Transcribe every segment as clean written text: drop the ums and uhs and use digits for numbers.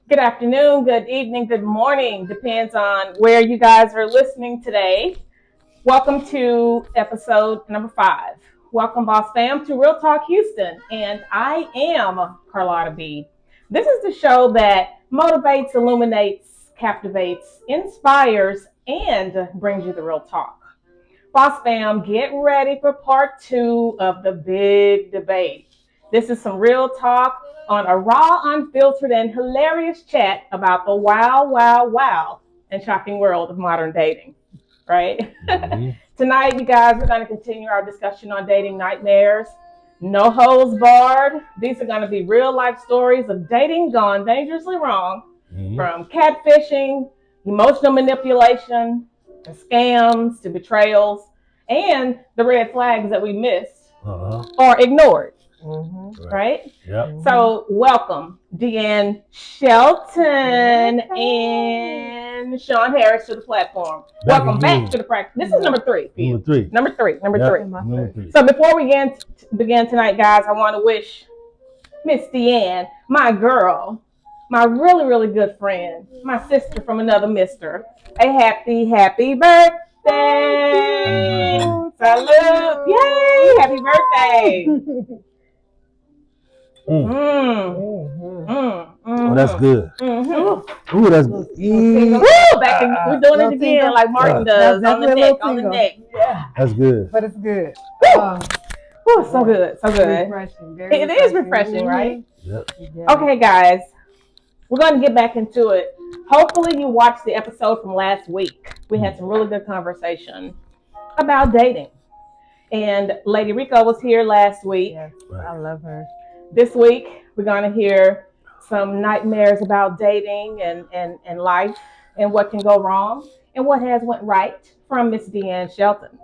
Good afternoon, good evening, good morning. Depends on where you guys are listening today. Welcome to episode number 5. Welcome, Boss Fam, to Real Talk Houston. And I am Carlotta B. This is the show that motivates, illuminates, captivates, inspires, and brings you the real talk. Boss Fam, get ready for part 2 of the big debate. This is some real talk on a raw, unfiltered, and hilarious chat about the wow, and shocking world of modern dating, right? Mm-hmm. Tonight, you guys, we're going to continue our discussion on dating nightmares. No holds barred. These are going to be real life stories of dating gone dangerously wrong, from catfishing, emotional manipulation, to scams, to betrayals, and the red flags that we missed or ignored. Mm-hmm. Right? Yep. So, welcome, Deann, Shelton, and Shawn Harris to the platform. Welcome back to the practice. This is number 3. Number three. So, before we begin tonight, guys, I want to wish Miss Deann, my girl, my really, really good friend, my sister from another mister, a happy birthday. Salute. Yay! Happy birthday. Oh, that's good. Ooh, that's good. We're doing it again like Martin does on the neck. Yeah. That's good. But it's good. So good. Refreshing. It is refreshing, right? Yep. Okay, guys. We're going to get back into it. Hopefully you watched the episode from last week. We had some really good conversation about dating. And Lady Rico was here last week. Yes, I love her. This week, we're going to hear some nightmares about dating and life and what can go wrong and what has went right from Miss Deann Shelton.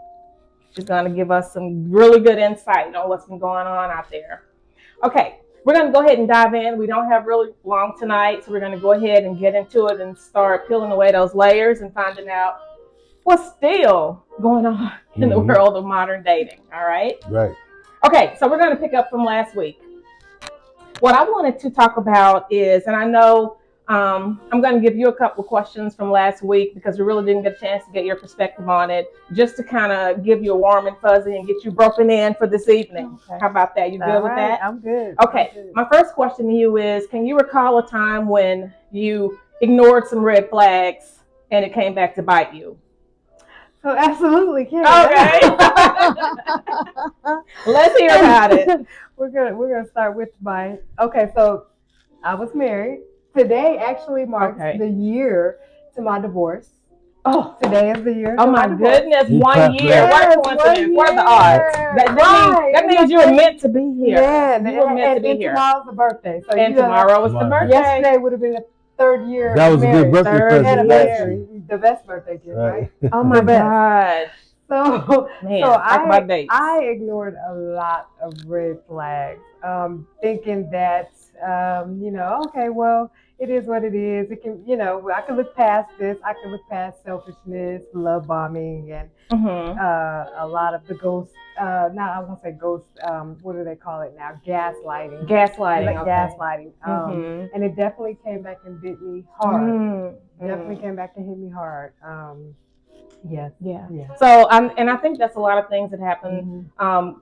She's going to give us some really good insight on what's been going on out there. Okay, we're going to go ahead and dive in. We don't have really long tonight, so we're going to go ahead and get into it and start peeling away those layers and finding out what's still going on in the world of modern dating. All right? Right. Okay, so we're going to pick up from last week. What I wanted to talk about is, and I know I'm going to give you a couple of questions from last week because we really didn't get a chance to get your perspective on it, just to kind of give you a warm and fuzzy and get you broken in for this evening. Okay. How about that? You good with that? I'm good. Okay. I'm good. My first question to you is, can you recall a time when you ignored some red flags and it came back to bite you? Oh, absolutely, can. Okay. Let's hear about it. We're gonna start with mine. Okay, so I was married. Today actually marks the year to my divorce. Oh, today is the year. Oh my goodness, 1 year. Yes, what coincidence? What are the odds? That means you were meant to be here. Yeah, you were meant to be here. Tomorrow's the birthday. So and tomorrow was the birthday. Yesterday would have been the 3rd year. That was a good birthday present. Anniversary. The best birthday gift, right? Oh my gosh. So, man, I ignored a lot of red flags, thinking that, okay, well, it is what it is. It can, I can look past this. I can look past selfishness, love bombing, and a lot of the ghost, I won't say ghost, what do they call it now? Gaslighting. Gaslighting. And it definitely came back and bit me hard. Definitely came back and hit me hard. Yes. Yeah. So, and I think that's a lot of things that happen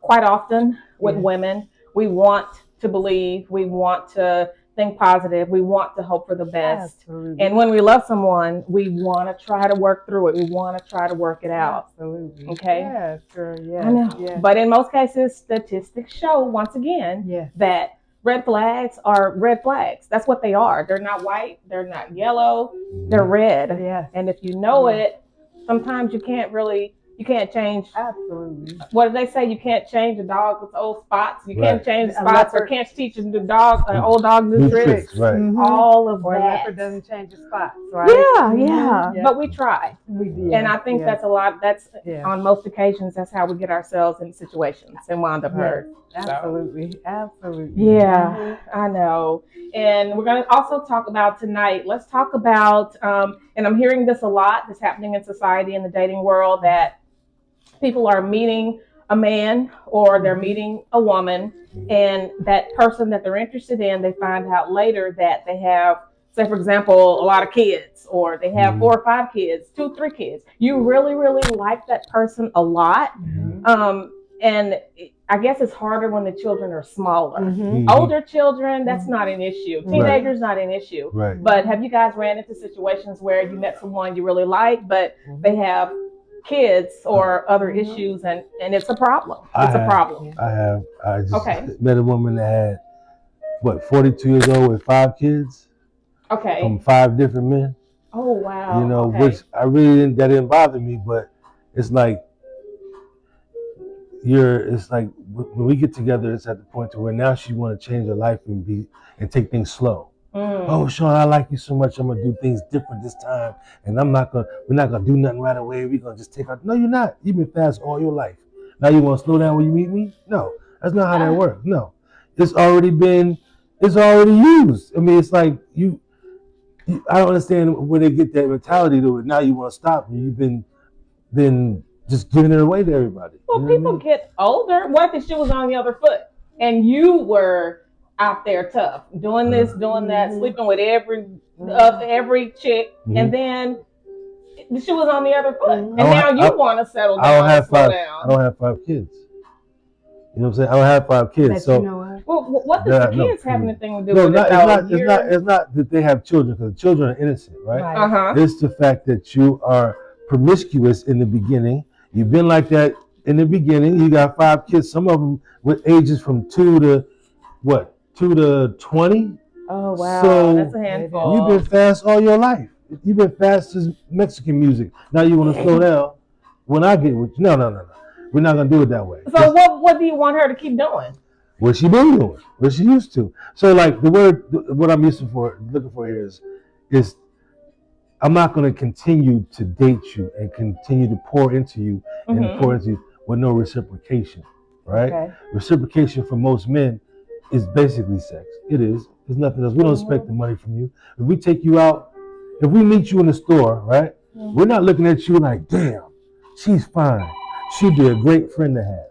quite often with women. We want to believe, we want to think positive, we want to hope for the best. Absolutely. And when we love someone, we want to try to work through it. We want to try to work it out. Absolutely. Okay? Yeah, sure. Yeah. I know. Yeah. But in most cases, statistics show, once again, that red flags are red flags. That's what they are. They're not white. They're not yellow. They're red. Yeah. And if you know it, sometimes you can't change. Absolutely. What do they say? You can't change a dog with old spots. You can't change spots, or can't teach an old dog new tricks. Right. All of or that. Or a leopard doesn't change his spots, right? Yeah. But we try. We did. And I think that's a lot. That's on most occasions, that's how we get ourselves in situations and wind up hurt. Absolutely. So. Absolutely. Yeah, I know. And we're going to also talk about tonight, let's talk about, and I'm hearing this a lot, that's happening in society, in the dating world, that people are meeting a man or they're meeting a woman, and that person that they're interested in, they find out later that they have say for example, a lot of kids, or they have 4 or 5 kids, 2, 3 kids. You really, really like that person a lot. And I guess it's harder when the children are smaller. Older children, that's not an issue. Teenagers, not an issue. But have you guys ran into situations where you met someone you really like, but they have kids or other issues, and it's a problem? It's a problem. I have. I just met a woman that had, 42 years old with 5 kids. From 5 different men. Oh, wow. You know, which I really that didn't bother me, but it's like, it's like when we get together, it's at the point to where now she want to change her life and take things slow. Oh, Shawn, I like you so much. I'm gonna do things different this time, and we're not gonna do nothing right away. We're gonna just take out. No, you're not. You've been fast all your life. Now you want to slow down when you meet me? No, that's not how that works. No, it's already used. I mean, it's like I don't understand where they get that mentality to it. Now you want to stop, and you've been just giving it away to everybody. Well, people get older. What if the shoe was on the other foot and you were out there tough, doing this, doing that, sleeping with every chick, and then the shoe was on the other foot, and now you want to settle down. I don't have 5 kids. You know what I'm saying? I don't have 5 kids. So, well, what does the kids have anything to do with it? It's not that they have children, because the children are innocent, right? It's the fact that you are promiscuous in the beginning. You've been like that in the beginning. You got 5 kids. Some of them with ages from 2 to 20. Oh wow! So that's a handful. You've been fast all your life. You've been fast as Mexican music. Now you want to slow down. When I get with you, no. We're not gonna do it that way. So what do you want her to keep doing? What she been doing, what she used to. So like what I'm looking for here is I'm not gonna continue to date you and continue to pour into you and pour into you with no reciprocation, right? Reciprocation for most men is basically sex. It is. There's nothing else. We don't expect the money from you. If we take you out, if we meet you in the store, right? We're not looking at you like, damn, she's fine. She'd be a great friend to have.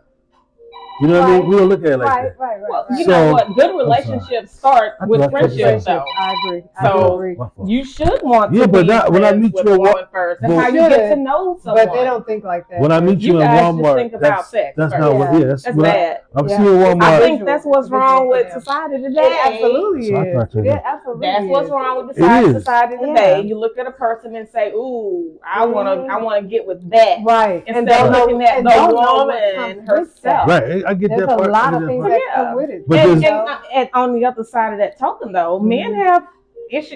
You know what I mean? We don't look at it like that. Right. Well, you know what? Good relationships start with friendship, though. I agree. So you should want to be when I meet you at first. That's how you get to know someone. But they don't think like that. When I meet you in Walmart, think about sex. That's not what. Yeah, that's bad. I'm seeing Walmart. I think that's what's wrong with society today. It absolutely is. Yeah, absolutely. That's what's wrong with society today. You look at a person and say, "Ooh, I want to get with that." Right. Instead of looking at the woman herself. Right. I get that part. There's a lot of things that come with it. And on the other side of that token, though, men have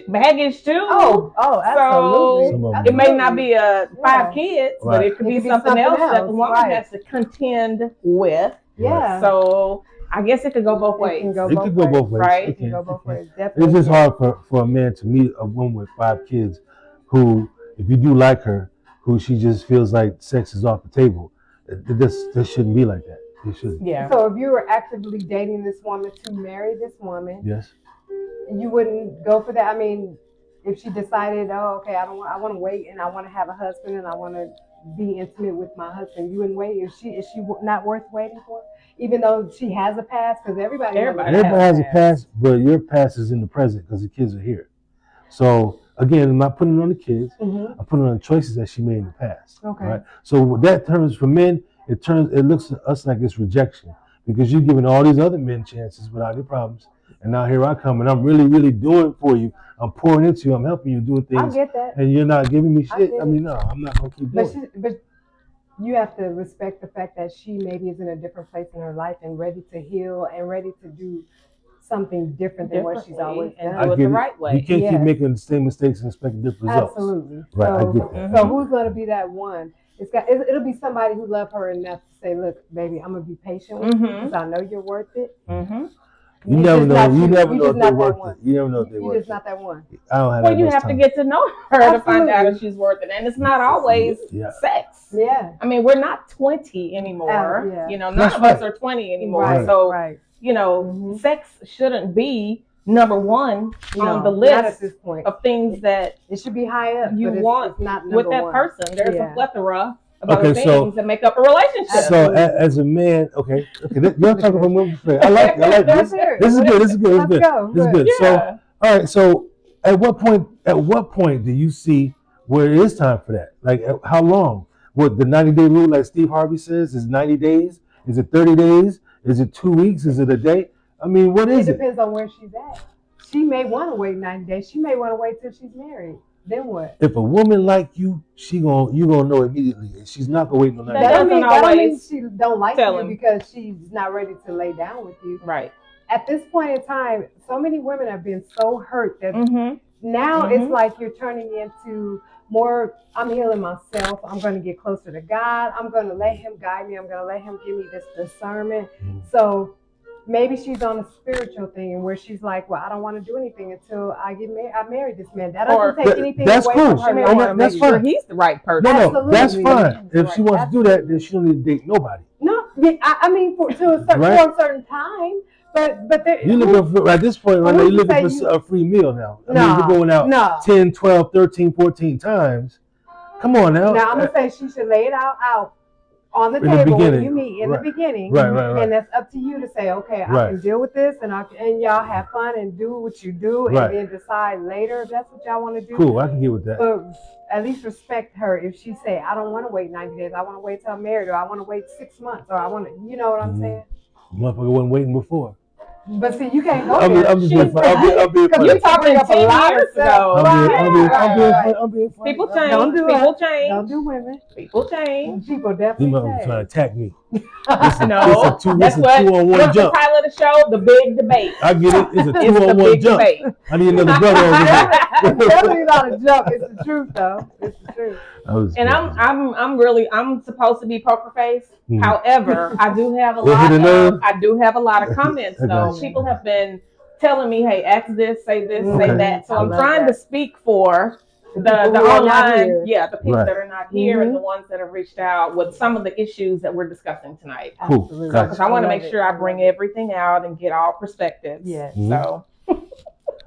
baggage too. Oh, absolutely. So it may not be 5 kids, but it could be something else that the woman has to contend with. Yeah. So I guess it could go both ways. It could go both ways. Right? It can go both ways. Definitely. It's just hard for a man to meet a woman with 5 kids who, if you do like her, who she just feels like sex is off the table. This shouldn't be like that. It shouldn't. Yeah. So if you were actively dating this woman to marry this woman, yes, you wouldn't go for that. I mean, if she decided, oh, okay, I want to wait, and I want to have a husband, and I want to be intimate with my husband, you wouldn't wait. Is she not worth waiting for? Even though she has a past, because everybody has a past, but your past is in the present because the kids are here. So again, I'm not putting it on the kids. I'm putting it on choices that she made in the past. Okay. Right. So what that terms for men, it looks to us like it's rejection because you're giving all these other men chances without any problems, and now here I come and I'm really, really doing for you. I'm pouring into you. I'm helping you doing things. I get that. And you're not giving me shit. I mean, no, I'm not gonna keep doing it. But you have to respect the fact that she maybe is in a different place in her life and ready to heal and ready to do something different than what she's always done. And do it the right way. You can't keep making the same mistakes and expecting different results. Absolutely. Right, I get that. So who's going to be that one? It'll be somebody who loves her enough to say, look, baby, I'm going to be patient with you because I know you're worth it. You never know. You never know if they're worth it. You never know if they're worth it. You're just not that one. I don't have well, you have to get to know her to find out if she's worth it. And it's not always sex. Yeah. I mean, we're not 20 anymore. You know, none of us are 20 anymore. Right. So, you know, sex shouldn't be number one on the list of things that it should be high up. You want not with that one. person. There's a plethora of other things that make up a relationship. So as a man, okay, you're talking from women's perspective. I like this. This is good. This is good. Let's go. This is good. So all right. So At what point? At what point do you see where it is time for that? Like, how long? What the 90-day rule, like Steve Harvey says, is 90 days? Is it 30 days? Is it 2 weeks? Is it a day? I mean, what is It it? depends on where she's at. She may want to wait 90 days. She may want to wait till she's married. Then what? If a woman like you, you gonna know immediately, and she's not gonna wait no 90 That days. doesn't That don't mean always she don't like tell you him. because she's not ready to lay down with you. Right. At this point in time, so many women have been so hurt that Mm-hmm. now Mhm. it's like you're turning into more, I'm healing myself. I'm going to get closer to God. I'm going to let him guide me. I'm going to let him give me this discernment. So maybe she's on a spiritual thing where she's like, well, I don't want to do anything until I get married. I marry this man. That Or- doesn't take anything That's away cool. from She her may And want to life. that's make sure fine. he's the right person. No, that's Absolutely. fine. If she wants to do that, then she don't need to date nobody. No, I mean, for a certain time. But there, You looking for, at this point right now, who's you're to looking say for a free meal now. I No, mean, you're going out no. 10, 12, 13, 14 times. Come on now. Now I'm gonna say she should lay it out on the In the table when beginning. you meet in Right. the beginning, Right. and that's up to you to say, okay, I Right. can deal with this, and y'all have fun and do what you do, and Right. then decide later if that's what y'all want to do. Cool, I can get with that. But at least respect her if she say, I don't want to wait 90 days, I want to wait till I'm married, or I want to wait 6 months, or I want to, you know what I'm saying? Motherfucker wasn't waiting before. But see, you can't go I'm there. just being funny. I'm being Because funny. you're talking up a 10 lot years of stuff. ago. I'm being funny. People change. Don't do People it. change. Don't do women. People change. People You definitely motherfuckers trying to change. attack me. No, It's a that's what. 2-on-1 What's the jump. title of the show? The Big Debate. I get it. It's a It's the 2-on-1 big jump. debate. I need another brother over here. It's definitely not a joke. It's the truth, though. It's the truth. And I'm supposed to be poker face. Mhm. However, I do have a Well, lot hit a nerve. of comments I got though. you. People have been telling me, hey, ask this, say this, Okay. say that. So I I'm love trying that. to speak for the people who are not online, here. the people Right. that are not here and the ones that have reached out with some of the issues that we're discussing tonight. Cool. Absolutely. Gotcha. Because I want to love make it. sure I bring everything out and get all perspectives. Yes. So,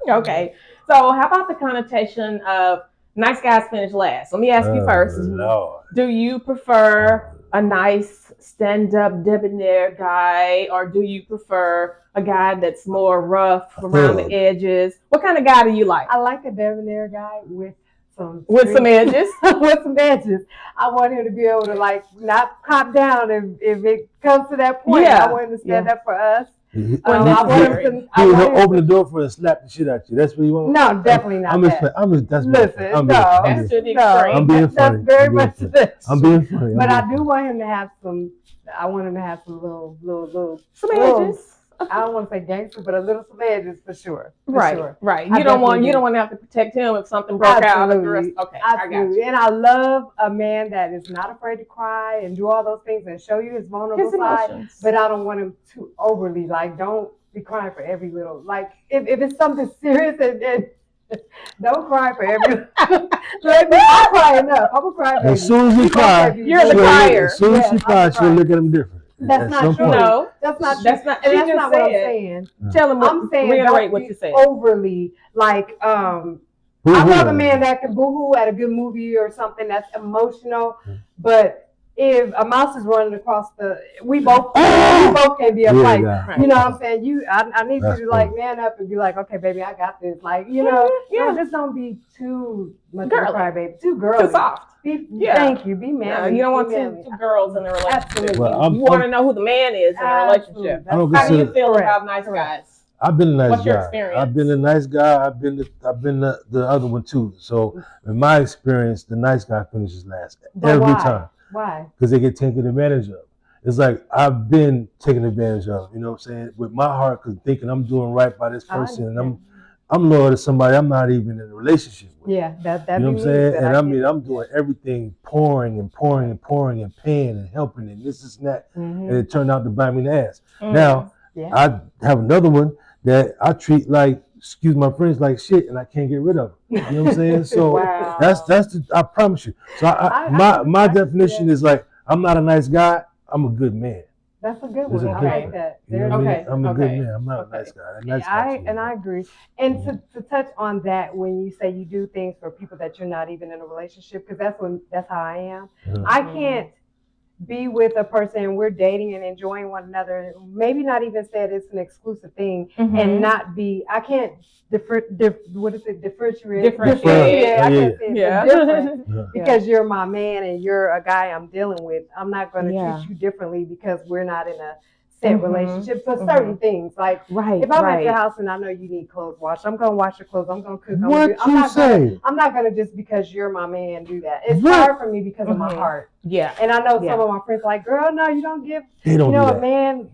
okay. So how about the connotation of nice guys finish last? Let me ask you first. Lord. Do you prefer a nice stand-up debonair guy, or do you prefer a guy that's more rough around the edges? What kind of guy do you like? I like a debonair guy with some edges. with some edges. I want him to be able to not cop down if it comes to that point. Yeah. I want him to stand up for us. He I that's want him scary. to. I want him open the door for and slap the shit out you. That's what you want? No, definitely not that. That's Listen, I'm no. That's to the extreme. I'm being funny. That's very I'm being much funny. this. I'm being funny. But I do want him to have some. I want him to have some little Some little- edges. I don't want to say gangster, but a little some edges for sure. For Right, sure. right. I You don't want definitely do. to have to protect him if something broke out. Of the rest. Absolutely. Okay, I got Absolutely. you. And I love a man that is not afraid to cry and do all those things and show you his vulnerable His side. emotions. But I don't want him too overly don't be crying for every little if it's something serious and don't cry for every. I cry enough. I'm a cry baby. As soon as he cries, You're the crier. As soon as she cries, she'll look at him different. That's At not some true. point. No, That's not. That's true. not- And she that's just not what I'm said. saying. tell him. I'm saying reiterate don't what be you said. overly I love a man that can boo-hoo at a good movie or something that's emotional, but if a mouse is running across we both can't be a fight. Right. You know what I'm saying? I need That's you to man up and be like, okay, baby, I got this. Just don't be too much of a crybaby, too girly. Too soft. Thank you. Be manly. You don't want Be manly. two girls in a relationship. Absolutely. Well, you want to know who the man is in a relationship. I don't How do you consider- feel about nice guys? I've been a nice What's your guy. experience? I've been a nice guy. I've been the other one too. So in my experience, the nice guy finishes last every why? time Why? because they get taken advantage of. It's like I've been taken advantage of. You know what I'm saying? With my heart, because thinking I'm doing right by this person, and I'm loyal to somebody I'm not even in a relationship with. Yeah, that You know what I'm saying? And I mean, I'm doing everything, pouring and pouring and pouring and paying and helping and this and that, and it turned out to bite me in the ass. Now I have another one that I treat like, excuse my friends, like shit, and I can't get rid of them. You know what I'm saying? So Wow. that's I promise you. So my definition is like, I'm not a nice guy. I'm a good man. That's a good There's one. a I difference. like that. You know what I mean? Okay, I'm a good okay, man. I'm not okay. a nice guy. A nice guy. I agree. And to touch on that, when you say you do things for people that you're not even in a relationship, because that's how I am. Mhm. I can't be with a person and we're dating and enjoying one another, maybe not even say it's an exclusive thing, and not be, I can't what is it, differentiate. Differentiate. I can't say it, Yeah. but different. Yeah. Because you're my man and you're a guy I'm dealing with, I'm not going to Yeah. treat you differently because we're not in a set relationship for Mhm. certain things. Like, Right. if I'm right. at your house and I know you need clothes washed, I'm gonna wash your clothes. I'm gonna cook. I'm not gonna just because you're my man do that. It's hard for me because of my heart. Yeah. And I know some of my friends are like, girl, no, you don't give. They don't do a that. man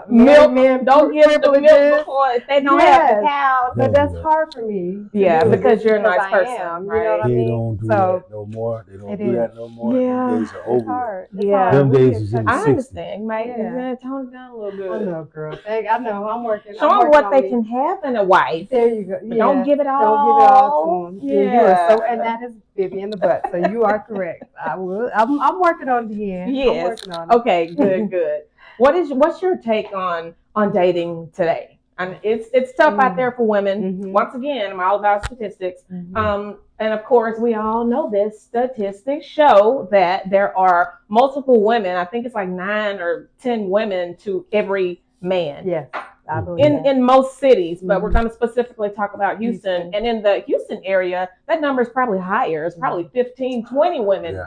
Milk. Don't give the milk before if they don't have the cows. But that's hard for me. Yeah, to do because you're a nice I person, am, right? You know what I They mean? don't do So that no more. They don't it do is. that no more. Yeah. Them days are it's over. hard. It's Yeah. hard. Them We days get is in touched. the I understand, mate. Yeah. You're gonna tone it down a little I bit. know, girl. I know. I'm working. Show them what they can have in a wife. There you go. But don't give it all. Don't give it all to them. Yeah. You are so, and that is Vivi in the butt. So you are correct. I will. I'm working on the end. Yes. I'm working on it. Okay. Good. What's your take on dating today? And it's tough out there for women. Mhm. Once again, I'm all about statistics. Mhm. And of course, we all know this. Statistics show that there are multiple women. I think it's like 9 or 10 women to every man. Yes, I believe that. In most cities, but Mhm. we're going to specifically talk about Houston. And in the Houston area, that number is probably higher. It's probably 15, 20 women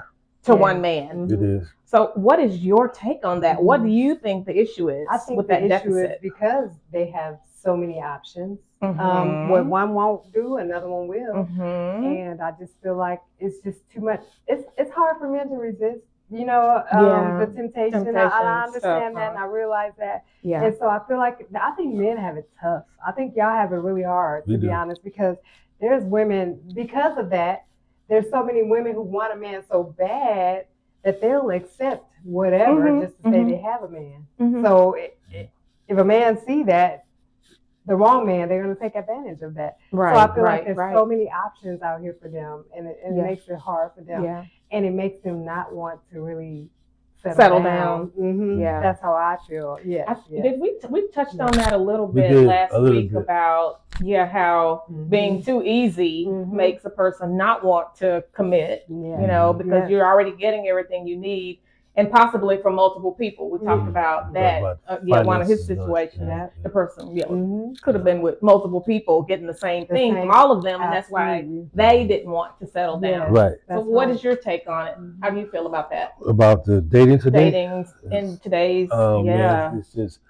to one man. It is. So what is your take on that? What do you think the issue is I think with the that issue deficit? is because they have so many options. Mhm. What one won't do, another one will. Mhm. And I just feel like it's just too much. It's hard for men to resist, the temptation. I understand that, and I realize that. Yeah. And so I feel like, I think men have it tough. I think y'all have it really hard, to be honest, because there's women, because of that, there's so many women who want a man so bad that they'll accept whatever just to say they have a man. So if a man see that, the wrong man, they're going to take advantage of that. Right. So I feel like there's so many options out here for them, and it makes it hard for them. Yeah. And it makes them not want to really settle down. Mm-hmm. Yeah. That's how I feel. Yeah. Did we touched on that a little bit last week about how being too easy makes a person not want to commit, because you're already getting everything you need, and possibly from multiple people. We talked about that. One of his situations, the person could have been with multiple people getting the same thing from all of them, and that's why they didn't want to settle down. Right. So what is your take on it? How do you feel about that? About the dating today? Dating in today's, man, it's just,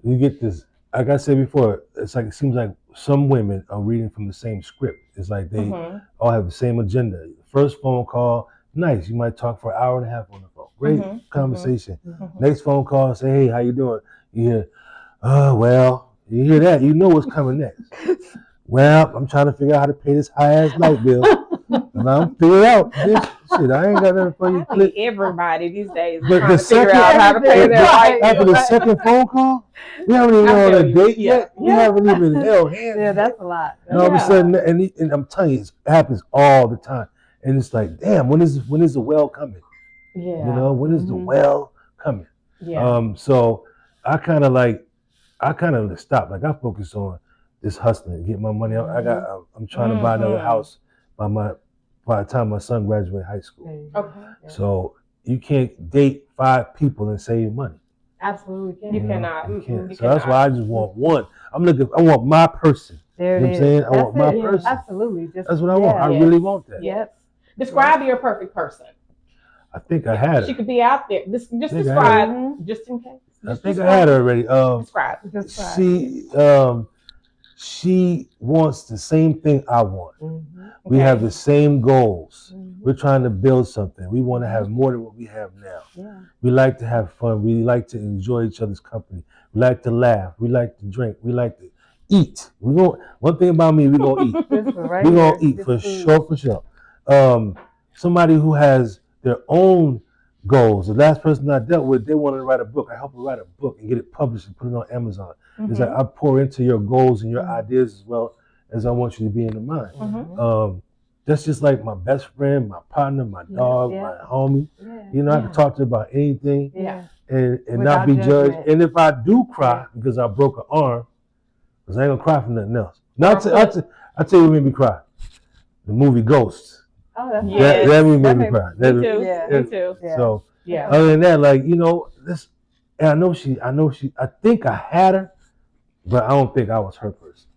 you get this, like I said before, it's like, it seems like some women are reading from the same script. It's like they all have the same agenda. First phone call, nice. You might talk for an hour and a half on the phone. Great conversation. Next phone call, say, hey, how you doing? You hear, oh, well, you hear that, you know what's coming next. Well, I'm trying to figure out how to pay this high-ass light bill. And I'm figuring out this shit. I ain't got nothing for you. I think everybody these days is But trying the to figure out how to pay their light bill. After the second phone call, we haven't even on a date yet. We haven't even held hands. Yeah, that's a lot. And all of a sudden, and I'm telling you, it happens all the time. And it's like, damn, when is the well coming? Yeah. When is the well coming? Yeah. So I kind of stopped. Like, I focus on this hustling, get my money out. I'm trying to buy another house by the time my son graduates high school. Okay. So you can't date 5 people and save money. Absolutely. You cannot. You can't. You So that's why I just want one. I want my person. There you know what I'm saying? I want my person. Absolutely. That's what I want. I really want that. Yep. Describe your perfect person. I think I had her. She could be out there. Just describe, just in case. I think I had her already. Describe. She wants the same thing I want. We have the same goals. We're trying to build something. We want to have more than what we have now. Yeah. We like to have fun. We like to enjoy each other's company. We like to laugh. We like to drink. We like to eat. One thing about me, we're going to eat. We're going to eat for sure. Somebody who has their own goals. The last person I dealt with, they wanted to write a book. I helped her write a book and get it published and put it on Amazon. It's like, I pour into your goals and your ideas as well as I want you to be into mine. That's just like my best friend, my partner, my dog, my homie. I can talk to her about anything and not be judged. And if I do cry because I broke an arm, because I ain't gonna cry for nothing else. I'll tell you what made me cry. The movie Ghost. Oh, that's that movie made me cry. Me too. So Yeah. Other than that, like, this, and I think I had her, but I don't think I was her person.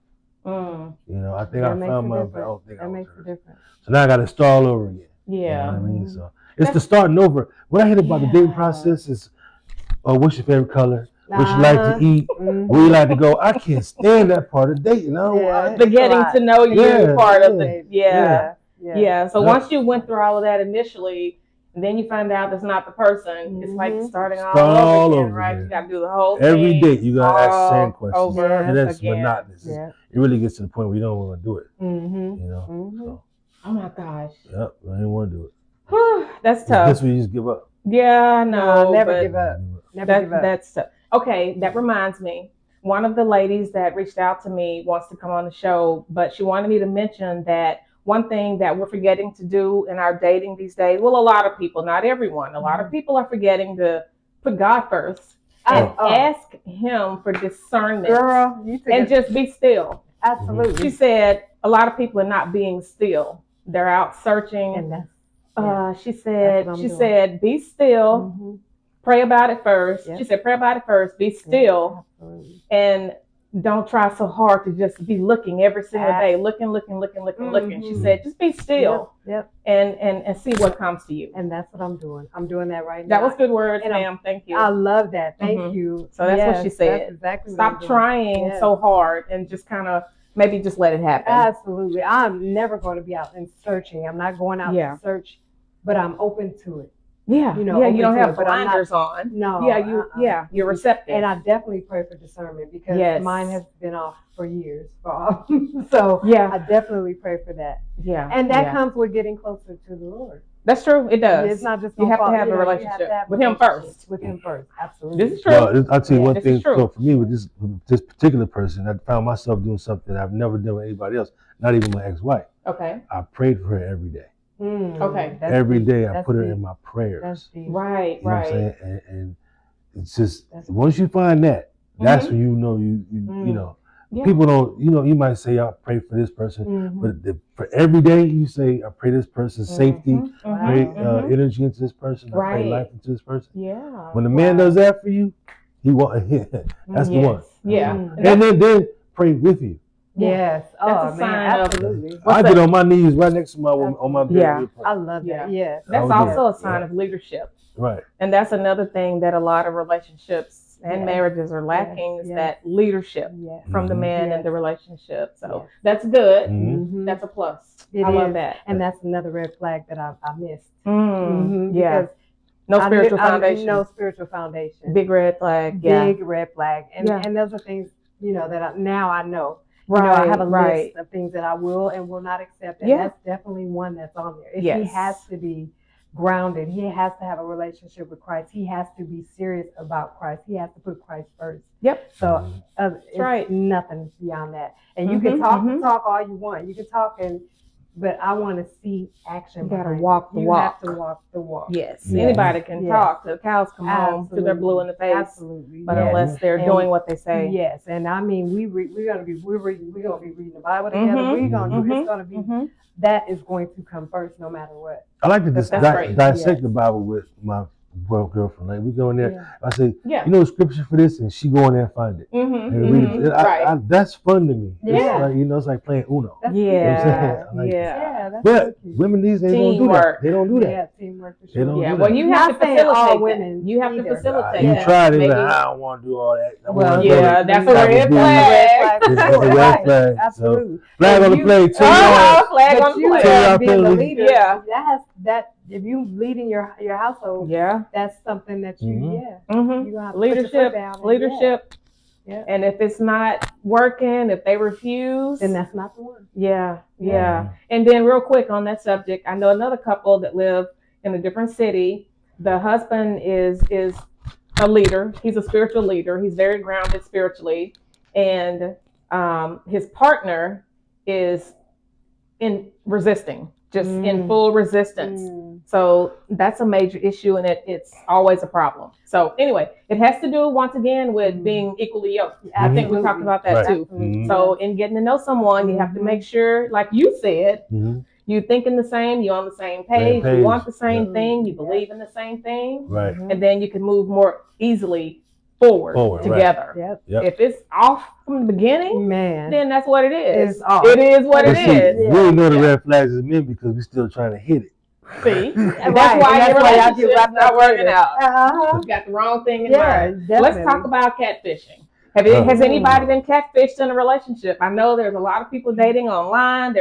I think I found my, but I don't think I was her. So now I got to start all over again. Yeah. You know what I mean? So it's the starting over. What I hate about the dating process is, what's your favorite color? What you like to eat? Where you like to go? I can't stand that part of dating. The getting to know you part of it. Yeah. So once you went through all of that initially, and then you find out that's not the person, it's like starting all over again, right? You got to do the whole thing. Every day you got to ask the same questions. Over and that's again. Monotonous. Yeah. It really gets to the point where you don't want to do it. So. Oh my gosh. Yep, I didn't want to do it. That's tough. That's where you just give up. Yeah, no, never give up. Never give up. That's tough. Okay, that reminds me. One of the ladies that reached out to me wants to come on the show, but she wanted me to mention that one thing that we're forgetting to do in our dating these days, well, a lot of people, not everyone, a lot of people are forgetting to put God first and ask him for discernment. Girl, and just be still. Absolutely. She said a lot of people are not being still. They're out searching. And she said, be still. Pray about it first. She said, pray about it first. Be still. And don't try so hard to just be looking every single day. Looking. She said, just be still. And see what comes to you. And that's what I'm doing. I'm doing that right now. That was good words, ma'am. Thank you. I love that. Thank you. So that's what she said. That's exactly Stop trying so hard and just kind of maybe just let it happen. Absolutely. I'm never going to be out and searching. I'm not going out to search, but I'm open to it. Yeah, you don't have blinders on. No. Yeah, you're receptive. And I definitely pray for discernment because mine has been off for years. So I definitely pray for that. Yeah. And that comes with getting closer to the Lord. That's true. It does. It's not just you have to have a relationship with Him first. With Him first, absolutely. This is true. Well, I'll tell you one thing. So for me, with this particular person, I found myself doing something I've never done with anybody else, not even my ex-wife. Okay. I prayed for her every day. Okay. Every day I put her in my prayers. Right. You know what I'm saying? And it's just once you find that, that's when you know you know. People don't, you might say, I pray for this person, but for every day you say, I pray this person's safety, pray energy into this person, I pray life into this person. Yeah. When a man does that for you, that's the one. Yeah. And then pray with you. Yes. That's a sign absolutely. I get on my knees right next to my woman on my bed. Yeah. I love that. Yeah. That's also a sign of leadership. Right. And that's another thing that a lot of relationships and marriages are lacking is that leadership from the man in the relationship. So that's good. That's a plus. I love that. And that's another red flag that I missed. Because no spiritual foundation. No spiritual foundation. Big red flag. Big red flag. And those are things, that now I know. I have a list of things that I will and will not accept. And that's definitely one that's on there. He has to be grounded. He has to have a relationship with Christ. He has to be serious about Christ. He has to put Christ first. Yep. So it's nothing beyond that. And you can talk all you want. You can talk but I want to see action. You got to walk the walk. You have to walk the walk. Yes. Anybody can talk. The cows come home till they're blue in the face. Absolutely. But unless they're doing what they say. Yes. And I mean, we're gonna be reading the Bible together. We're gonna do. It's gonna be that is going to come first, no matter what. I like to dissect the Bible with my girlfriend. Like we go in there, I say, you know the scripture for this, and she go in there and find it. And read it. That's fun to me. Yeah. It's like playing Uno. That's that's but women these days don't do that. They don't do that. Yeah, teamwork for sure. Well, you have to facilitate women. You have to facilitate. You tried it. I don't want to do all that. Well, that's a red flag. It's a red flag. Absolutely. Flag on the plate. Flag on the plate. Being the leader. That if you leading your household, that's something that you have to leadership. And if it's not working, if they refuse, then that's not the one. Yeah. And then real quick on that subject, I know another couple that live in a different city. The husband is a leader. He's a spiritual leader. He's very grounded spiritually. And his partner is in resisting. Just in full resistance. So that's a major issue, and it's always a problem. So anyway, it has to do once again with being equally yoked. I think we talked about that too. So in getting to know someone, you have to make sure, like you said, You thinking the same, you're on the same page, you want the same yeah. thing, you believe in the same thing, Right. and then you can move more easily forward together. Right. Yep. If it's off from the beginning, Man, then that's what it is. it's off. It is what it But see, is. we ain't know the red flags as men because we still trying to hit it. See, that's Right, why and your that's why y'all relationship's get wrapped not up working in it. out. You got the wrong thing in mind. Definitely. Let's talk about catfishing. Has anybody been catfished in a relationship? I know there's a lot of people dating online.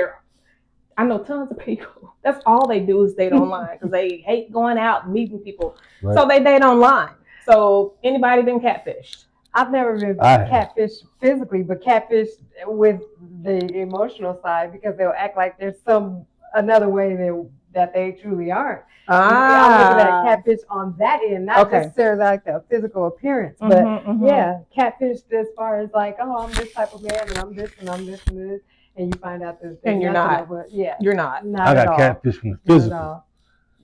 I know tons of people. That's all they do is date online because they hate going out and meeting people. Right. So they date online. So anybody been catfished? I've never been catfished physically, but catfished with the emotional side because they'll act like there's another way that they truly aren't. I'm looking at catfish on that end, not necessarily like the physical appearance, but yeah, catfished as far as like, oh, I'm this type of man and I'm this and I'm this and this, and you find out that and you're not. You're not. I got catfish from the physical.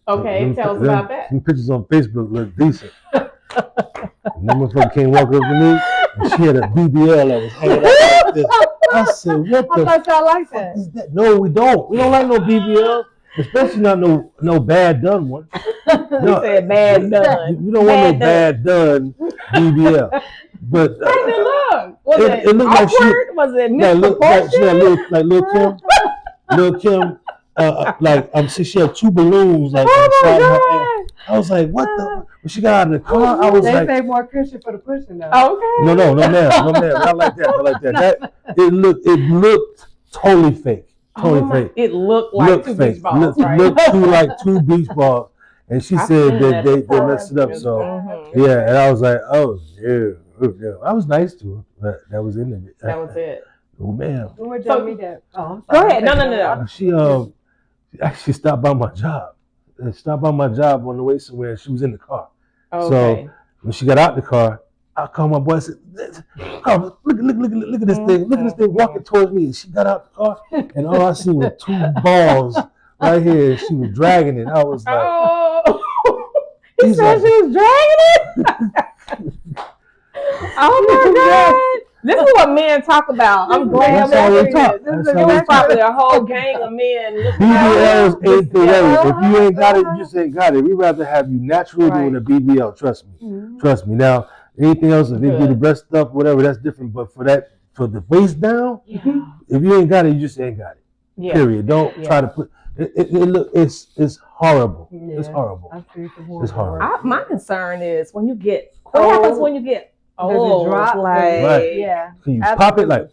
Okay, tell us about that. Some pictures on Facebook look decent. That motherfucker came walk up to me and she had a BBL that was hanging out like this. I said, what the I thought y'all like that. Is that? No, we don't. We don't like no BBL, especially not no bad done one. No, said bad done. We don't want no bad done BBL. But how did it look? Was it looked awkward? Was it misproportioned? Like Lil Kim. Lil Kim. She had two balloons like inside her hand. I was like, what the? When she got out of the car, I was they like, say more cushion for the pushing though. Okay. No, ma'am, not like that. It looked totally fake. Fake. It looked like two beach balls, right? Looked like two beach balls. And she said that they messed it up. So yeah, and I was like, oh yeah. I was nice to her, but that was in it. That was it. Oh man. Who told me that? Oh, go ahead. No. She actually stopped by my job. Stopped by my job on the way somewhere. She was in the car. Okay. So when she got out the car, I called my boy and said, "Oh, look at this thing. Look at this thing walking towards me." And she got out the car, and all I see was two balls right here. She was dragging it. I was like, "Oh." He said she was dragging it. Oh my God. This is what men talk about. I'm glad we talk. This is probably a whole gang of men. BBLs ain't the way. If you ain't got it, you just ain't got it. We'd rather have you naturally doing a BBL. Trust me. Trust me. Now, anything else, if they do the breast stuff, whatever, that's different. But for the waist down, if you ain't got it, you just ain't got it. Yeah. Period. Don't try to put. It's horrible. Yeah. It's horrible. It's horrible. My concern is when you get. What happens when you get? Oh, drop like right. Yeah. Can you pop it like?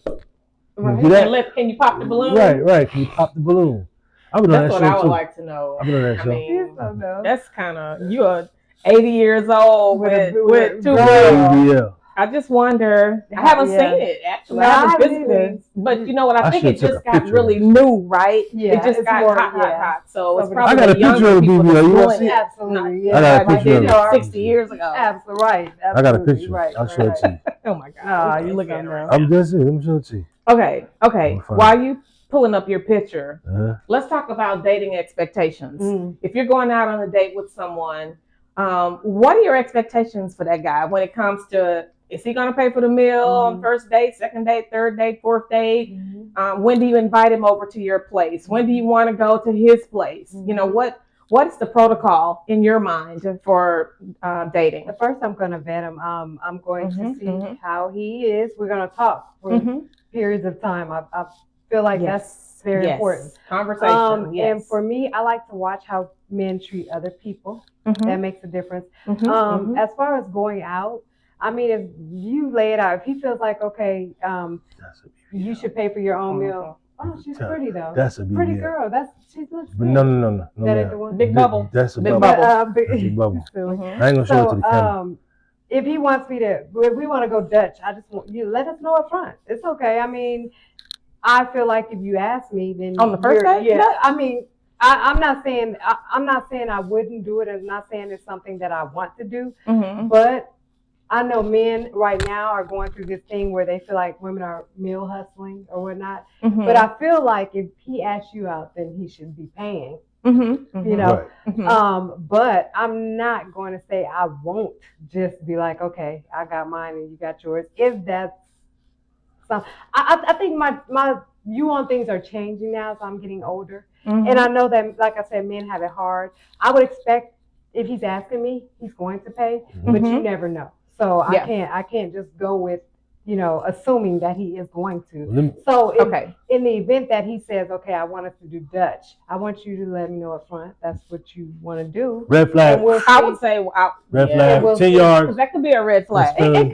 Right. Do that? Can you pop the balloon? Right. Can you pop the balloon? That's what I would like to know. I've been on that show. That's kind of you're 80 years old with two girls. I just wonder. I haven't seen it actually. I haven't visited, but you know what? I think it just got really new, right? Yeah, it just got hot. So it's probably I got a picture of the BBL. You want to see it? Absolutely. I got a picture of it. 60 years ago. Absolutely right. I got a picture. I'll show it to you. Oh my God! You look at it. I'm just saying. Let me show it to you. Okay. While you pulling up your picture, let's talk about dating expectations. If you're going out on a date with someone, what are your expectations for that guy when it comes to? Is he going to pay for the meal on first date, second date, third date, fourth date? When do you invite him over to your place? When do you want to go to his place? You know, what is the protocol in your mind for dating? First, I'm going to vet him. I'm going to see how he is. We're going to talk for periods of time. I feel like that's very important. Conversation. And for me, I like to watch how men treat other people. That makes a difference. As far as going out, I mean, if you lay it out, if he feels like, okay, you should pay for your own meal. Oh, she's pretty though. That's a pretty girl. She looks good. No. That ain't the one. Big bubble. That's a big bubble. Big bubble. I ain't gonna show it to the camera. If he wants me to, if we want to go Dutch, I just want you let us know up front. It's okay. I mean, I feel like if you ask me, then on the first date, I mean, I'm not saying I wouldn't do it. I'm not saying it's something that I want to do, but I know men right now are going through this thing where they feel like women are meal hustling or whatnot. But I feel like if he asks you out, then he should be paying. You know, but I'm not going to say I won't just be like, okay, I got mine and you got yours. If that's something, I think my you on things are changing now, so I'm getting older. Mhm. And I know that, like I said, men have it hard. I would expect if he's asking me, he's going to pay, but you Mhm. never know. So Yeah. I can't just go with, assuming that he is going to. Let me- So Okay. in the event that he says, okay, I want us to do Dutch, I want you to let me know up front that's what you want to do. Red flag. And we'll I see. would say, Red yeah, flag. We'll 10 see. yards. because that could be a red flag. That's It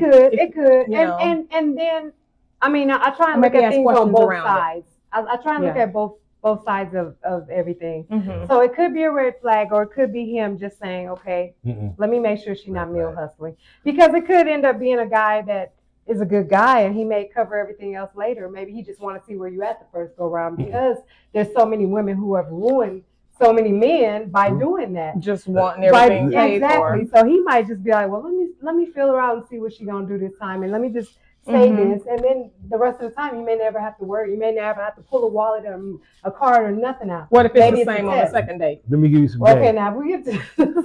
could. You know. And then, I mean, I try and Maybe look at ask things on questions both around it. sides. I try and look Yeah. at both sides of everything. Mhm. So it could be a red flag, or it could be him just saying, okay, Mm-mm. let me make sure she's Red not meal flag. hustling. Because it could end up being a guy that is a good guy and he may cover everything else later. Maybe he just want to see where you at the first go round, because there's so many women who have ruined so many men by doing that. Just wanting everything paid Exactly. for. So he might just be like, well, let me feel her out and see what she's gonna do this time, and let me just say Mhm. this, and then the rest of the time you may never have to worry. You may never have to pull a wallet or a card or nothing out. What if it's Maybe the it's same a on the test. second date? Let me give you some Okay, game. now if we get to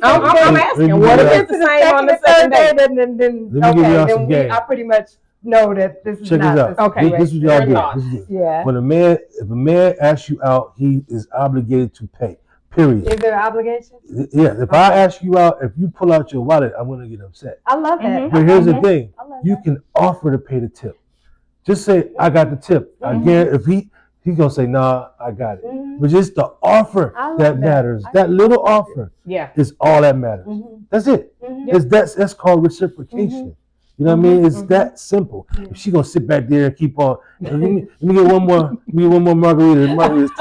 I'm Let me asking. give What you if that. it's the same on the second date? then Let me give y'all okay, some game. I pretty much know that this is Check not this out. the Okay. situation. This is what y'all Your do. thoughts. This is it. Yeah. When if a man asks you out, he is obligated to pay. Period. Is there an obligation? Yeah. If I ask you out, if you pull out your wallet, I'm gonna get upset. I love that. Mhm. But here's the thing: I love you that. can offer to pay the tip. Just say, "I got the tip." Again, if he gonna say, "Nah, I got it." Mhm. But just the offer I love that that. matters. I That little love it. offer Yeah. is all that matters. Mhm. That's it. Mhm. That's called reciprocation. You know what I mean? It's that simple. Yeah. If she gonna sit back there and keep on, let me get one more. Let me get one more margarita. The margarita is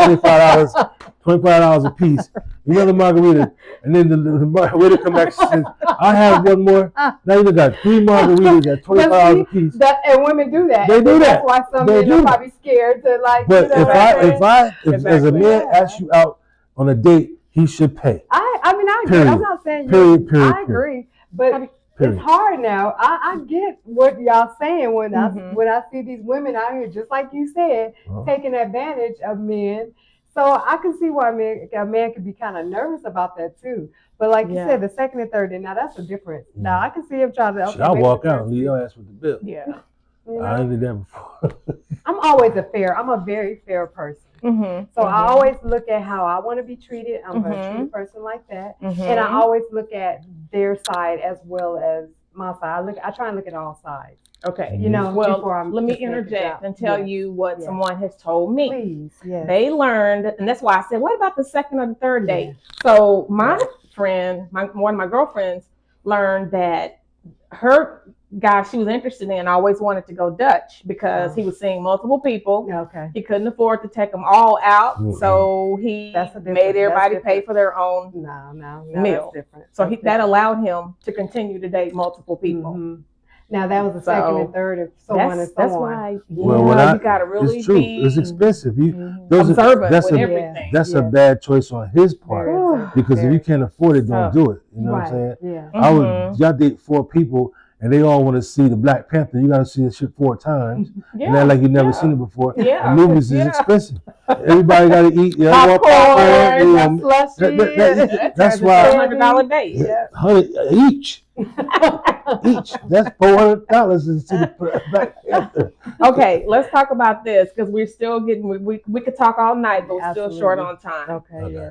$25 a piece. Another margarita, and then the waiter come back and says, "I have one more." Now you got 3 margaritas at $25 a piece. And women do that. They do That's that. why some They men do are that. probably scared to like. But if as a Exactly. man asks you out on a date, he should pay. I mean, I agree. Period. I'm not saying Period. I agree, but Period. it's hard now. I get what y'all saying when Mhm. I see these women out here, just like you said, taking advantage of men. So I can see why a man could be kind of nervous about that too. But like you said, the second and third, now that's a difference. Now I can see him trying to. Shit, I walk out and leave your ass with the bill. Yeah. You know? I did that before. I'm a very fair person. Mhm. So I always look at how I want to be treated. I'm going to treat a person like that. And I always look at their side as well as my side. I try and look at all sides. Okay. You know, well, before I'm let me just making interject jump. and tell you what someone has told me. Please, yes. They learned, and that's why I said, what about the second or the third date? So my friend, one of my girlfriends, learned that her guy she was interested in always wanted to go Dutch because he was seeing multiple people. Okay. He couldn't afford to take them all out, so he made everybody pay for their own meal. That's different. So that allowed him to continue to date multiple people. Mm-hmm. Now that was the second and third, and so on and so that's on. why you gotta really it's true. be It's expensive. observant with everything. That's a bad choice on his part because if you can't afford it, don't do it. You know what I'm saying? Yeah. Y'all date 4 people and they all want to see the Black Panther. You got to see this shit 4 times, and that like you never seen it before. Yeah. And movies is expensive. Everybody got to eat. Popcorn, that's why $100 date. $100 each. That's $400 to see the Black Panther. Okay, let's talk about this because we're still getting. We could talk all night, but we're still short on time. Okay.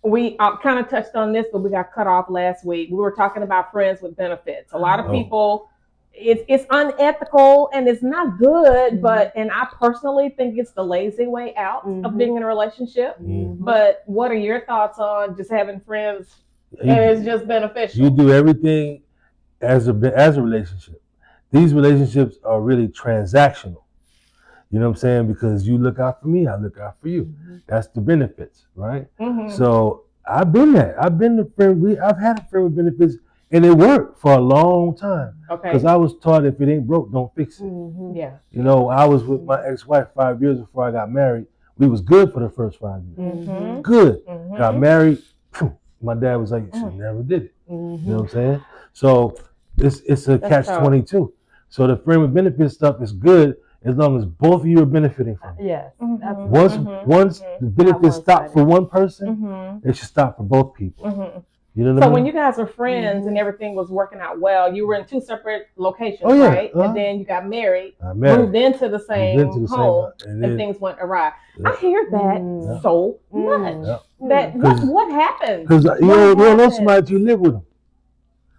We kind of touched on this, but we got cut off last week. We were talking about friends with benefits. A lot of people, it's unethical and it's not good. And I personally think it's the lazy way out of being in a relationship. But what are your thoughts on just having friends and it's just beneficial? You do everything as a relationship. These relationships are really transactional. You know what I'm saying? Because you look out for me, I look out for you. That's the benefits, right? So I've been there. I've been the friend. I've had a friend with benefits, and it worked for a long time. Okay. Because I was taught if it ain't broke, don't fix it. Yeah. You know, I was with my ex-wife 5 years before I got married. We was good for the first 5 years. Good. Got married. My dad was like, "You never did it." You know what I'm saying? So it's a catch-22. So the friend with benefits stuff is good as long as both of you are benefiting from it. Yes. Once the benefits stop for one person, it should stop for both people. You know what I So mean? when you guys were friends and everything was working out well, you were in 2 separate locations, Oh, yeah. right? And then you got married, I married. moved into the same home, and and things went awry. Yeah. I hear that so much. Yeah. That what happened? Because you don't know somebody till you live with them.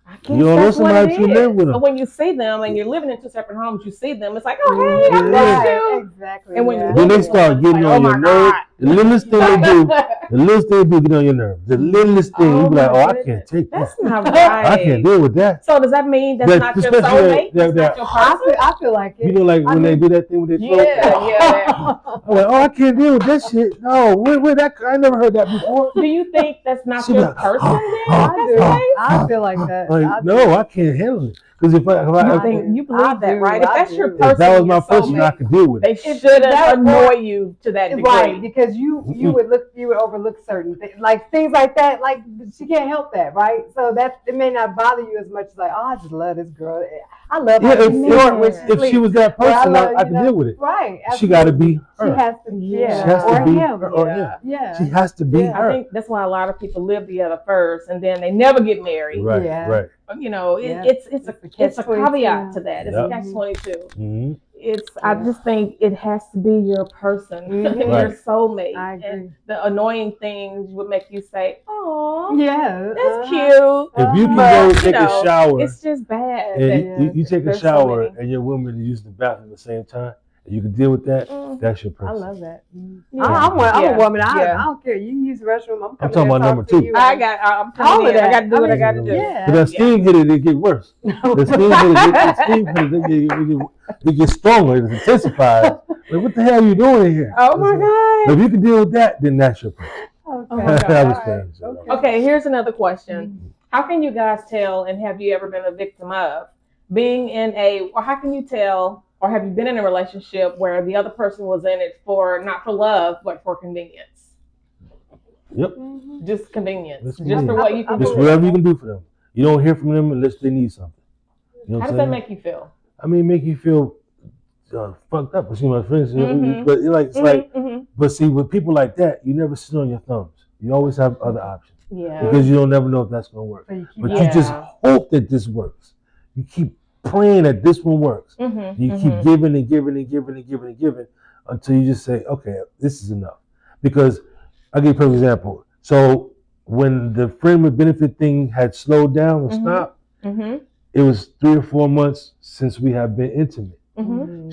I guess You don't know that's what somebody it till you live is. with them. So when you see them and you're living in 2 separate homes, you see them. It's like, oh hey, I Yeah. miss you. Exactly. And when you Then they live with start them, getting it's on like, your nerves. The littlest thing they do, get on your nerves. The littlest thing, you be like, oh, I can't take that. That's not right. I can't deal with that. So does that mean that's not your soulmate? That's not your person? I feel like it. You know, like when they do that thing with their throat. Yeah. I'm like, oh, I can't deal with that shit. No, where that? I never heard that before. Do you think that's not She your like, person then? I feel like that. Like, no, I can't handle it. Because if You believe that, right? If that's your person, if that was my your person, soulmate, I could deal with they it. shouldn't annoy you to that degree. Right, because you would overlook certain things, like things like that. Like she can't help that, right? So that it may not bother you as much as like, oh, I just love this girl. I love her. If she was that person, I could deal with it. Right. She got to be her. She has to. She has to be him. her or him. Yeah. She has to be I her. think that's why a lot of people live together first, and then they never get married. Right. Yeah. Right. You know, it's a caveat to that. It's a catch-22. Mm-hmm. I just think it has to be your person, your soulmate. I agree. And the annoying things would make you say, "Oh, yeah, that's cute." If you can go take a shower, it's just bad. and you take a shower and your woman is using the bathroom at the same time, and you can deal with that. That's your person. I love that. Yeah. I'm a woman. I don't care. You can use the restroom. I'm talking about number 2. I'm all of that. I got to do what I got to do. Yeah. But that steam hit it get worse. The steam hit it get stronger. It intensifies. Like, what the hell are you doing here? Oh my God. If you can deal with that, then that's your person. Okay, here's another question. How can you guys tell, and have you ever been a victim of, being in or how can you tell, or have you been in a relationship where the other person was in it not for love, but for convenience? Yep. Just convenience. Just for what you can do. Just whatever you can do for them. You don't hear from them unless they need something. You know how does that make you feel? I mean, make you feel fucked up. See my friends, but but see, with people like that, you never sit on your thumbs. You always have other options. Yeah. Because you don't never know if that's gonna work. But you just hope that this works. You keep praying that this one works. You keep giving and giving and giving and giving and giving until you just say, okay, this is enough. Because I'll give you a perfect example. So when the friend with benefit thing had slowed down and stopped, it was 3 or 4 months since we have been intimate.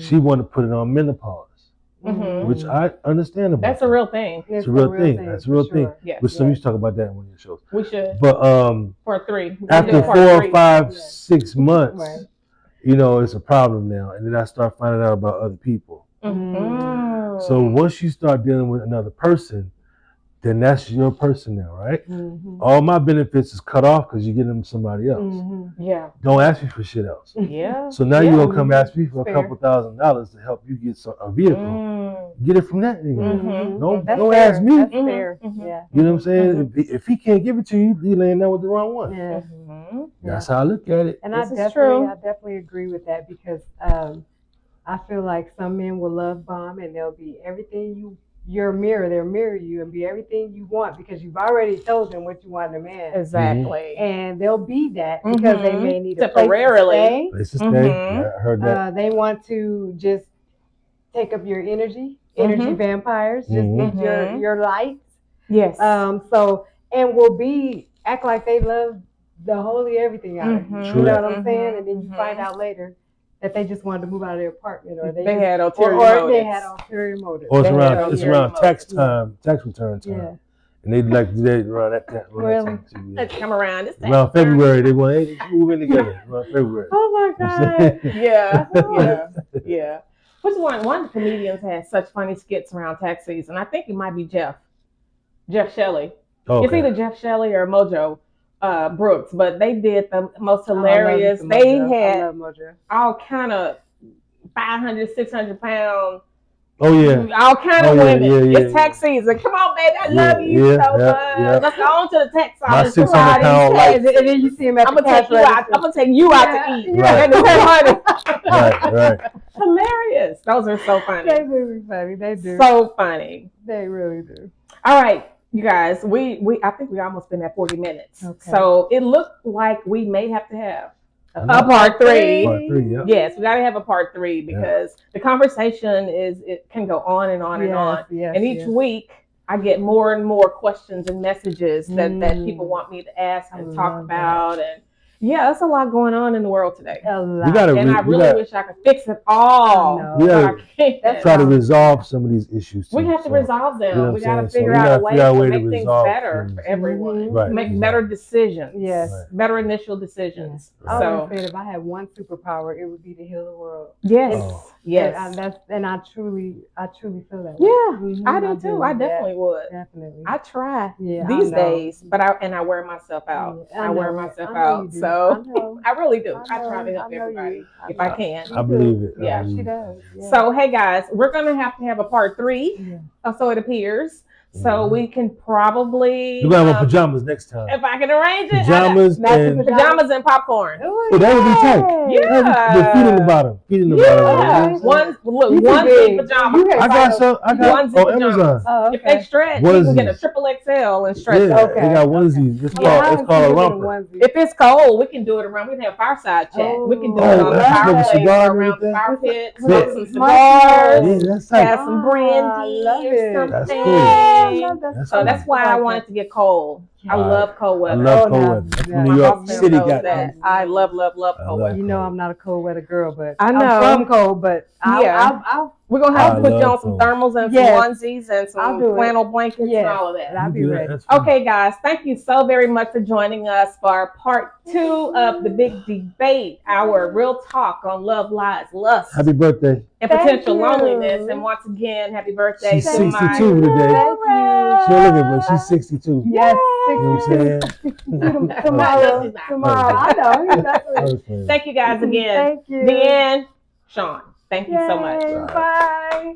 She wanted to put it on menopause, which I understand about. That's a real thing. It's a real thing. That's a real thing. Yes. Which some used to talk about that in one of your shows. We should. But for 3. After 4, 5, 6 months, you know, it's a problem now. And then I start finding out about other people. So once you start dealing with another person, then that's your person now, right? All my benefits is cut off because you're getting them to somebody else. Yeah. Don't ask me for shit else. Yeah. So now you're going to come ask me for a couple $1,000s to help you get a vehicle. Get it from that nigga. Don't ask me. That's fair. Yeah. You know what I'm saying? If he can't give it to you, you laying down with the wrong one. Yeah. That's how I look at it. And I definitely agree with that because I feel like some men will love bomb and they'll be everything your mirror. They'll mirror you and be everything you want because you've already told them what you want in a man. Exactly. And they'll be that because they may need a temporarily. Place to stay. Yeah, I heard that. They want to just take up your energy vampires, just need your light. Yes. And will act like they love the holy everything out of you. You know what I'm saying? And then you find out later that they just wanted to move out of their apartment, or they had ulterior motives. Or they had ulterior motives. Or it's around tax return time. Yeah. And they'd like to do that around that time. Really? Let's come around. Around February, they want, hey, let's move in together. Around February. Oh my God. Yeah. Which one of the comedians has such funny skits around tax season? I think it might be Jeff Shelley. Okay. It's either Jeff Shelley or Mojo Brooks, but they did the most hilarious. They had all kind of 500, 600 pound. Oh yeah. All kind of women. Yeah, it's tax season. Come on, baby. I love you so much. Yeah. Let's go on to the tax office. My 600 pound life. And then you see him at I'm gonna take you out to eat. Right. Hilarious. Those are so funny. They really funny. They do. So funny. They really do. All right. You guys, I think we almost been at 40 minutes. Okay. So it looked like we may have to have a Another part three. Part 3, yeah. Yes, we got to have a part 3 because the conversation it can go on and on and on. Yes, And each week I get more and more questions and messages that people want me to ask and talk about. And yeah, there's a lot going on in the world today. A lot. And I really wish I could fix it all. We gotta try to resolve some of these issues too. We have to resolve them. You know we what I'm got to saying? figure So we out a gotta way figure to out make things resolve better things. for everyone. Right, Make exactly. better decisions. Yes. Right. Better initial decisions. I So always said if I had one superpower, it would be to heal the world. yes, Oh. yes. And I truly feel that. Yeah, way. I do too. I definitely would. Definitely. I try Yeah, these I know. days, but I wear myself out. Yeah, I wear know. myself I know out. you do. So I really do. I know. try to help I know everybody you. if I can. I believe it. Yeah, She does. Yeah. So hey guys, we're gonna have to have a part 3. Yeah. So it appears. So we can probably You're gonna have on pajamas next time. if I can arrange it. Pajamas and Pajamas and popcorn. Ooh, that would be tight. Yeah. With feet in the bottom. Feet in the Yeah. bottom. One big pajama. I got Onesie on pajamas. Amazon. Oh, If they stretch, you can get a triple XL and stretch. Yeah, Okay. they got onesies. It's Yeah. called a romper. If it's cold, we can do it around. We can have fireside chat. We can do it Oh, on the that's fireplace smoke a cigar and around the everything? fire pit. Yeah. Smoke some Yeah, cigars. that's Have tight. some I brandy love or it. something. That's cool. That's So that's why I wanted to get cold. I love cold I weather. love Oh, cold no. weather. That's Yeah. when My New York boss man City knows got that. I love cold weather. You know I'm not a cold weather girl, but I know. I'm from cold, but Yeah. I'll We're gonna have to put you on love some cold. thermals and Yes. some onesies and I'll some do it. flannel blankets Yes. and all of that. I'll be ready. That's fine. Okay, guys, thank you so very much for joining us for part 2 of the big debate, our real talk on love, lies, lust, Happy birthday. and Thank potential you. loneliness. And once again, happy birthday She's to 62 my today. Thank you. She don't look it, but she's 62. Yes, You know what I'm saying? tomorrow. I know. I Exactly. was playing. Thank you guys again. Thank you. Deann, Shawn, thank you so much. Yay, bye.